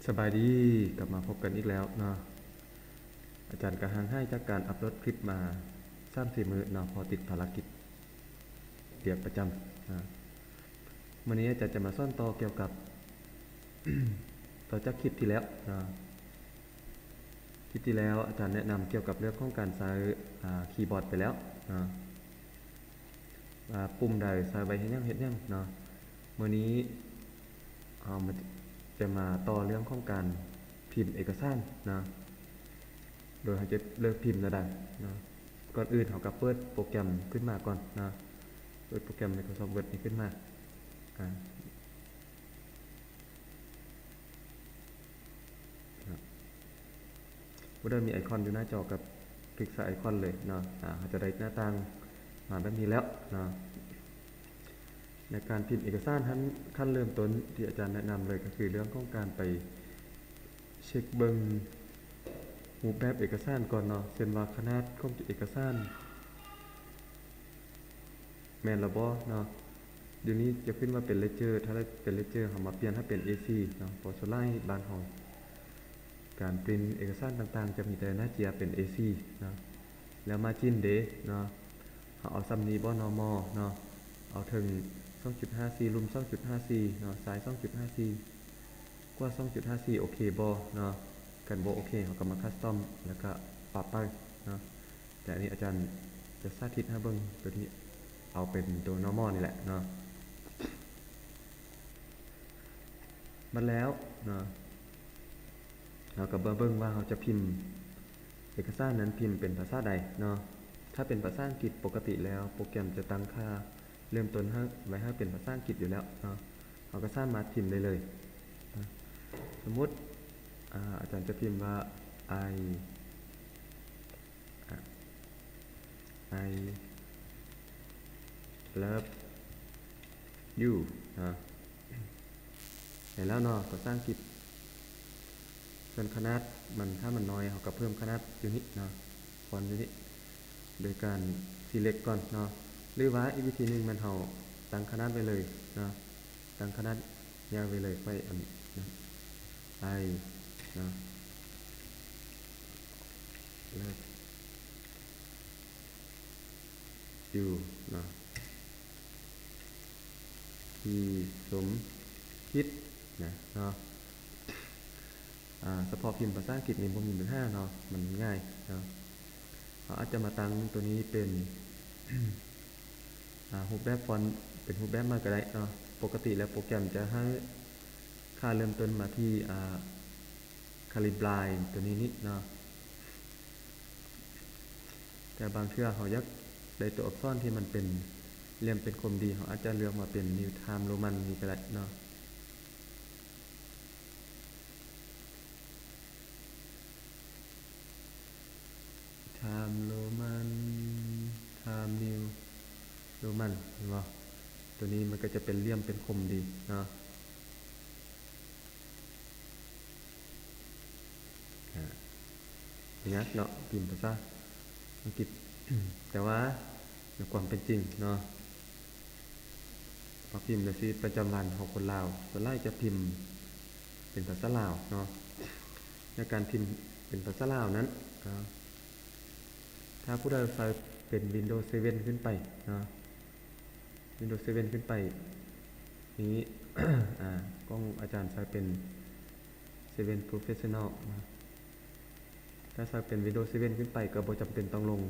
สบายดีกลับมาพบกันอีกแล้วเนาะอาจารย์กระหังให้จากการอัปโหลดคลิปมา3-4 มื้อเนาะพอติดภารกิจเรียกประจำนะวันนี้อาจารย์จะมาสอนต่อเกี่ยวกับ ต่อจากคลิปที่แล้วนะคลิปที่แล้วอาจารย์แนะนำเกี่ยวกับเรื่องของการใช้คีย์บอร์ดไปแล้วนะปุ่มใดใช้ไว้ให้ยังเฮ็ดยังเนาะวันนี้มันจะมาต่อเรื่องของการพิมพ์เอกสารนะโดยเราจะเลิกพิมพ์แล้วได้นะก่อนอื่นเราก็เปิดโปรแกรมขึ้นมาก่อนนะเปิดโปรแกรม Microsoft Word นี้ขึ้นมาเมื่อได้มีไอคอนอยู่หน้าจอกับคลิกใส่ไอคอนเลยเนาะเราจะได้หน้าต่างมาแบบนี้แล้วนะในการพิมพ์เอกสารขั้นเริ่มต้นที่อาจารย์แนะนำเลยก็คือเรื่องของการไปเช็คเบิ่งรูปแบบเอกสารก่อนเนาะเช่นว่าขนาดของเอกสารแม่นหรือบ่เนาะเดี๋ยวนี้จะขึ้นมาเป็นเลเจอร์ถ้าเป็นเลเจอร์เรามาเปลี่ยนให้เป็น A4 เนาะพอสไลด์บ้านเราการปริ้นเอกสารต่างๆจะมีแต่หน้าเจียเป็น A4 เนาะแล้วมาจิ้นเดเนาะเอาซ้ำนี้บ่ normal เนาะเอาถึง 2.54 รุม 2.54 เนาะซ้าย 2.54 กว่า 2.54 โอเคบ่เนาะกันบ่โอเคเขาก็มาคัสตอมแล้วก็ปรับไปเนาะแต่อันนี้อาจารย์จะสาธิตให้เบิ่งตัวนี้เอาเป็นตัว normal นี่แหละเนาะมันแล้วเนาะเราก็เบิ่งว่าเราจะพิมพ์เอกสารนั้นพิมพ์เป็นภาษาใดเนาะถ้าเป็นภาษาอังกฤษปกติแล้วโปรแกรมจะตั้งค่าเริ่มต้นไว้ให้เป็นภาษาอังกฤษอยู่แล้วเนาะเราก็สามารถพิมพ์ได้เลยนะสมมุติอาจารย์จะพิมพ์ว่า I love you นะเห็นแล้วเนาะภาษาอังกฤษส่วนขนาดมันถ้ามันน้อยเราก็เพิ่มขนาดยูนิตเนาะฟอนต์ยูนิตโดยการ select ก่อนเนาะหรือว่าอีกวิธีนึงมันเราตั้งขนาดไว้เลยเนาะตั้งขนาดยาวไว้เลยไปอันนะ I เนาะ love you เนาะที่สมคิดนะเนาะเฉพาะพิมพ์ภาษาอังกฤษนี่บ่มีปัญหาเนาะมันง่ายเนาะเราอาจจะมาตั้งตัวนี้เป็นรูปแบบฟอนต์เป็นรูปแบบมาก็ได้เนาะปกติแล้วโปรแกรมจะให้ค่าเริ่มต้นมาที่Calibri ตัวนี้นิดเนาะแต่บางเทื่อเขาอยากได้ตัวอักษรที่มันเป็นเรียงเป็นคมดีเขาอาจจะเลือกมาเป็น New Time Roman นี่ก็ได้เนาะTime Roman Time New Roman เห็นบ่ตัวนี้มันก็จะเป็นเลี่ยมเป็นคมดีเนาะอย่างนี้เนาะพิมพ์ภาษาอังกฤษ แต่ว่าในความเป็นจริงเนาะพอพิมพ์ในชีวิตประจำวันของคนลาวส่วนใหญ่จะพิมพ์เป็นภาษาลาวเนาะในการพิมพ์เป็นภาษาลาวนั้นถ้าผู้ใดใช้เป็น Windows 7 ขึ้นไปเนาะ Windows 7 ขึ้นไปนี้ กล้องอาจารย์ใช้เป็น 7 Professional นะถ้าใช้เป็น Windows 7 ขึ้นไปก็บ่จำเป็นต้องลง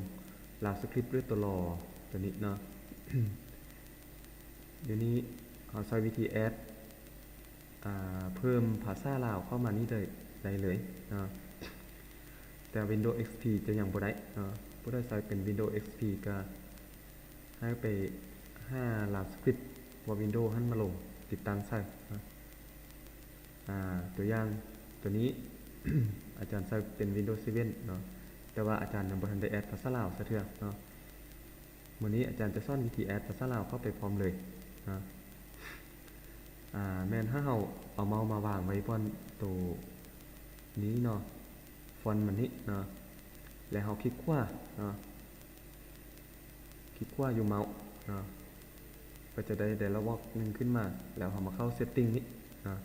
ลาวสคริปต์หรือตัวรอตัวนี้เนาะ เดี๋ยวนี้เขาใช้วิธีแอดเพิ่มภาษาลาวเข้ามานี่ได้เลยเนาะแต่ Windows XP จะยังบ่ได้เนาะผู้ใดใช้เป็น Windows XP ก็ให้ไปลาวสคริปต์ว่า Windows หันมาลงติดตั้งใส่นะตัวอย่างตัวนี้ อาจารย์ใช้เป็น Windows 7 เนาะแต่ว่าอาจารย์ยังบ่ทันได้แอดภาษาลาวซะเทื่อเนาะมื้อนี้อาจารย์จะสอนวิธีแอดภาษาลาวเข้าไปพร้อมเลยนะแม่นถ้าเราเอาเมาส์มาวางไว้บนตัวนี้เนาะฟอนต์มันนี้เนาะแล้วเราคลิกขวาเนาะคลิกขวาอยู่เมาส์เนาะก็จะได้ระบบนึงขึ้นมาแล้วเรามาเข้า setting นี้นะ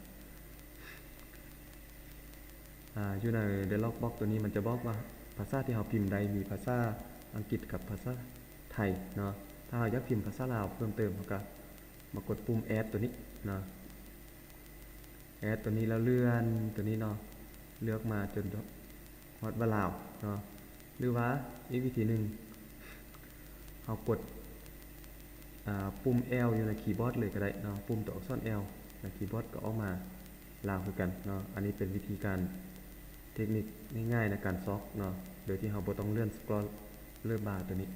อยู่ใน dialog box ตัวนี้มันจะบอกว่าภาษาที่เราพิมพ์ใดมีภาษาอังกฤษกับภาษาไทยเนาะถ้าเราอยากพิมพ์ภาษาลาวเพิ่มเติมเราก็มากดปุ่ม add ตัวนี้เนาะ add ตัวนี้แล้วเลื่อนตัวนี้เนาะเลือกมาจนฮอดว่าลาวเนาะหรือว่าอีกวิธีหนึ่งเรากดปุ่ม L อยู่ในคีย์บอร์ดเลยก็ได้เนาะปุ่มตัวอักษร L ในคีย์บอร์ดก็ออกมาลาวคือกันเนาะอันนี้เป็นวิธีการเทคนิคง่ายๆในการซอกเนาะโดยที่เราบ่ต้องเลื่อนสครอลเลื่อนบาร์ตัวนี้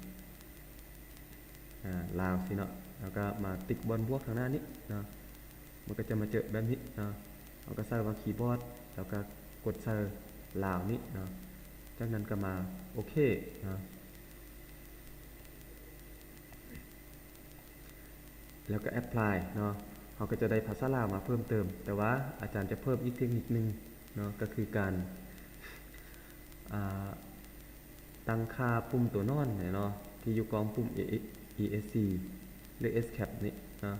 ลาวสิเนาะแล้วก็มาติ๊กบนบวกทางหน้านี้เนาะมันก็จะมาเจอแบบนี้เนาะเราก็ใส่ว่าคีย์บอร์ดแล้วก็กดใส่ลาวนี้เนาะจากนั้นก็มาโอเคเนาะแล้วก็ apply เนาะเราก็จะได้ภาษาลาวมาเพิ่มเติมแต่ว่าอาจารย์จะเพิ่มอีกเทคนิคนึงเนาะก็คือการตั้งค่าปุ่มตัวนอนเนาะที่อยู่กองปุ่ม ESC หรือ Escape นี่เนาะ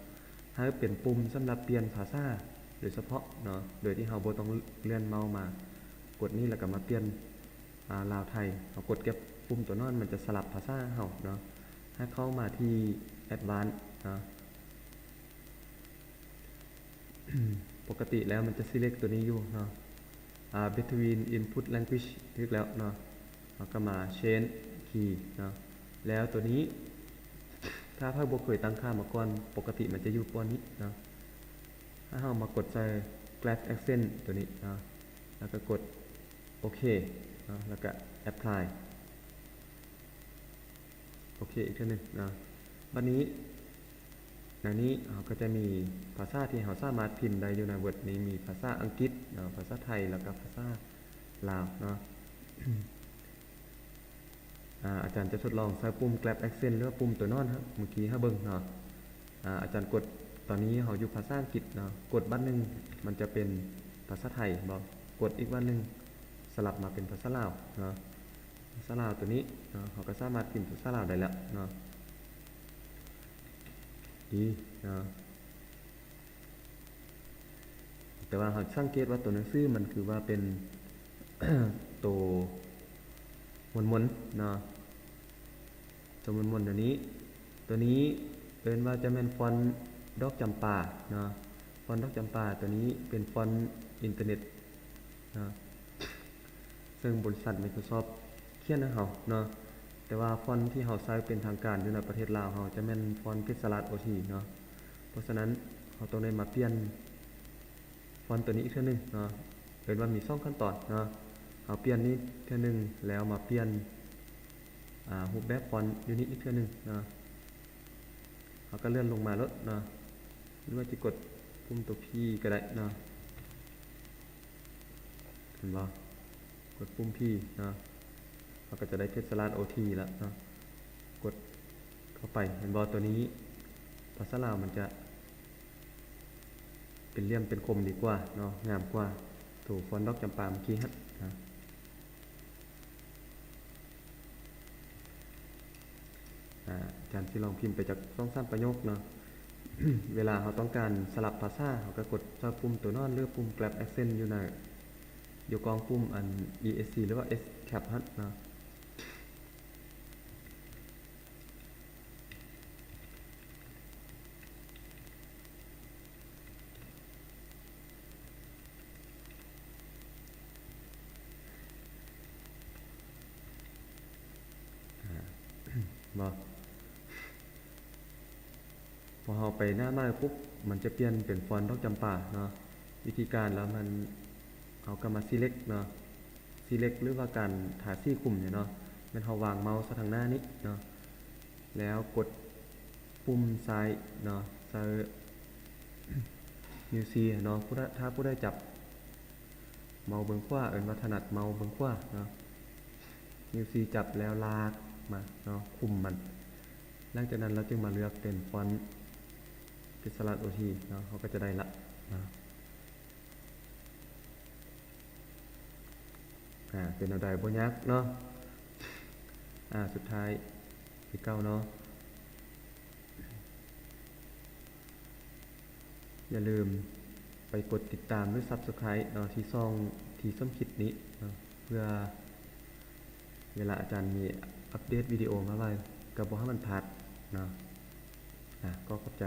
ให้เป็นปุ่มสำหรับเปลี่ยนภาษาโดยเฉพาะเนาะโดยที่เราบ่ต้องเลื่อนเมาส์มากดนี้แล้วก็มาเปลี่ยนลาวไทยเรากดเก็บปุ่มตัวนอนมันจะสลับภาษาเฮาเนาะให้เข้ามาที่ Advanced เนาะปกติแล้วมันจะ select ตัวนี้อยู่เนาะbetween input language ทึกแล้วเนาะเราก็มา change key เนาะแล้วตัวนี้ถ้าเพิ่งบ่เคยตั้งค่ามาก่อนปกติมันจะอยู่ปอนนี้เนาะถ้าเรามากดใส่ glass accent ตัวนี้เนาะแล้วก็กดโอเคเนาะแล้วก็ apply โอเคอีกทีนึงเนาะบัดนี้ในนี้เราก็จะมีภาษาที่เราสามารถพิมพ์ได้อยู่ใน Word นี้มีภาษาอังกฤษเนาะภาษาไทยแล้วก็ภาษาลาวเนาะ อาจารย์จะทดลองใช้ปุ่ม Grab Accent หรือว่าปุ่มตัวนอนครับเมื่อกี้ให้เบิ่งเนาะอาจารย์กดตอนนี้เราอยู่ภาษาอังกฤษเนาะกดบัตรนึงมันจะเป็นภาษาไทยบ่กดอีกบัตรนึงสลับมาเป็นภาษาลาวเนาะภาษาลาวตัวนี้เนาะเราก็สามารถพิมพ์ภาษาลาวได้แล้วเนาะดีเนาะแต่ว่าเราสังเกตว่าตัวหนังสือมันคือว่าเป็น ตัวมนๆเนาะตัวมนๆตัวนี้เอิ้นว่าจะเป็นฟอนต์ดอกจำปาเนาะฟอนต์ดอกจำปาตัวนี้เป็นฟอนต์อินเทอร์เน็ตเนาะซึ่งบริษัท Microsoft เขียนให้เราเนาะแต่ว่าฟอนต์ที่เราใช้เป็นทางการอยู่ในประเทศลาวเราจะเป็นฟอนต์พิศราช OT เนาะเพราะฉะนั้นเราต้องได้มาเปลี่ยนฟอนต์ตัวนี้อีกเทื่อนึงเนาะเอิ้นว่ามี2ขั้นตอนเนาะเอาเปลี่ยนนี้เทื่อนึงแล้วมาเปลี่ยนรูปแบบฟอนต์อยู่นี้อีกเทื่อนึงเนาะเราก็เลื่อนลงมาแล้วเนาะหรือว่าจะกดปุ่มตัว P ก็ได้เนาะเห็นบ่กดปุ่ม P เนาะเราก็จะได้เพชรสลัด OT แล้วเนาะกดเข้าไปเห็นบ่ตัวนี้ภาษาลาวมันจะเป็นเลี่ยมเป็นคมดีกว่าเนาะงามกว่าถูกฟอนต์ดอกจำปาเมื่อกี้ฮะนะอาจารย์สิลองพิมพ์ไปจาก2-3ประโยคเนาะ เวลาเราต้องการสลับภาษาเราก็กดใช้ปุ่มตัวนอนหรือปุ่ม Grab Accent อยู่ในอยู่กองปุ่มอัน ESC หรือว่า Escape ฮะเนาะบ่พอเราไปหน้าไม้ปุ๊บมันจะเปลี่ยนเป็นฟอนต์ดอกจำปาเนาะวิธีการแล้วมันเอาก็มา select เนาะ select หรือว่าการหาซี่คุมเนี่ยเนาะมันเราวางเมาส์ทางหน้านี้เนาะแล้วกดปุ่มซ้ายเนาะซ้ายนิวซีเนาะถ้าผู้ได้จับเมาส์เบิ่งขวาเอิ้นว่าถนัดเมาส์เบิ่งขวาเนาะนิวซีจับแล้วลากมาเนาะคุมมันหลังจากนั้นเราจึงมาเลือกเป็นฟอนต์พิศราช OT เนาะเขาก็จะได้ละนะเป็นเอาได้บ่ยากเนาะสุดท้ายที่เก้าเนาะอย่าลืม ไปกดติดตามหรือ Subscribe เนาะที่ช่องที่ส้มคิดนี้เนาะเพื่อเวลาอาจารย์มีอัปเดตวิดีโอมาไว้ก็บ่ให้มันพลาดเนาะก็ขอบใจ